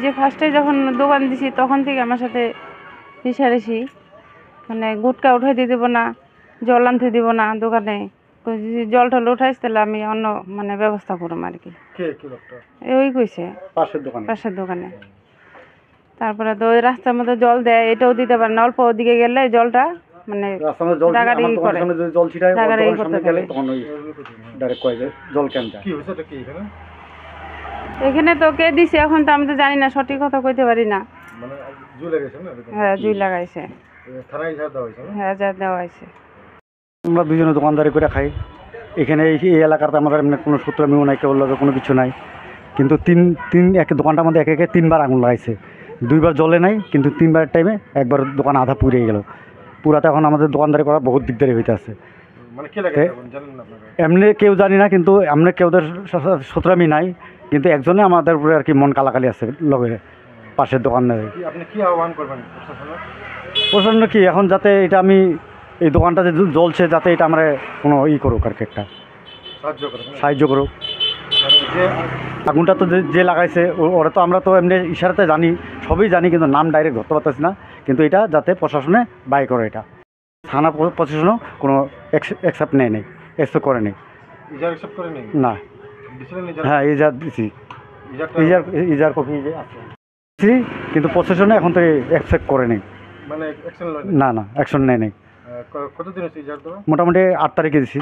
যে ফার্স্টে যখন দোকান দিছি তখন থেকে আমার সাথে রেষারেষি, মানে গুটকা উঠাই দিয়ে দেবো না, জল আনতে দিব না দোকানে, যদি জল টল উঠাইস তাহলে আমি অন্য মানে ব্যবস্থা করুম আর কি। ওই কইছে পাশের দোকানে। তারপরে তো ওই রাস্তার মধ্যে জল দেয়, এটাও দিতে পারে না, অল্প ওদিকে গেলে জলটা মানে রাগারাগি করে, রাগারাগি করতে থাকে। এখানে তো কে দিছে এখন তো আমি তো জানি না, সঠিক কথা কইতে পারি না। হ্যাঁ, জুই লাগাইছে। হ্যাঁ, যা দেওয়া হয়েছে। আমরা দুজনে দোকানদারি করে খাই এখানে। এই এলাকাতে আমাদের এমনি কোনো সূত্র মিউ নাই, কেউ লাগে কোনো কিছু নাই। কিন্তু এক দোকানটার মধ্যে একে তিনবার আগুন লাগাইছে, দুইবার জ্বলে নাই, কিন্তু তিনবারের টাইমে একবার দোকান আধা পুড়ে গেল। পুরাতে এখন আমাদের দোকানদারি করা বহুত দিকদারি হইতে আছে। এমনি কেউ জানি না, কিন্তু এমনি কেউদের সূত্রামি নাই, কিন্তু একজনে আমাদের উপরে আর কি মন কালাকালি আছে লগে পাশের দোকানে। প্রচণ্ড কি এখন যাতে এটা আমি এই দোকানটা যে জ্বলছে যাতে এটা আমরা কোনো করুক আর কি, একটা সাহায্য করুক। আগুনটা তো যে লাগাইছে ওরা তো আমরা তো এমনি ইশারাতে জানি, সবই জানি, কিন্তু নাম ডাইরেক্ট ধরতে পারতেছি না। কিন্তু এটা যাতে প্রশাসনে বাই করে, এটা থানা প্রশাসনও কোনো অ্যাকসেপ্ট নেই, অ্যাকসেপ্ট করে নেই না। হ্যাঁ, ইজার দিছি, ইজার কপি আছে, কিন্তু প্রশাসনে এখন তো অ্যাকসেপ্ট করে নেই, না অ্যাকশন নেই। মোটামুটি 8 তারিখে দিছি।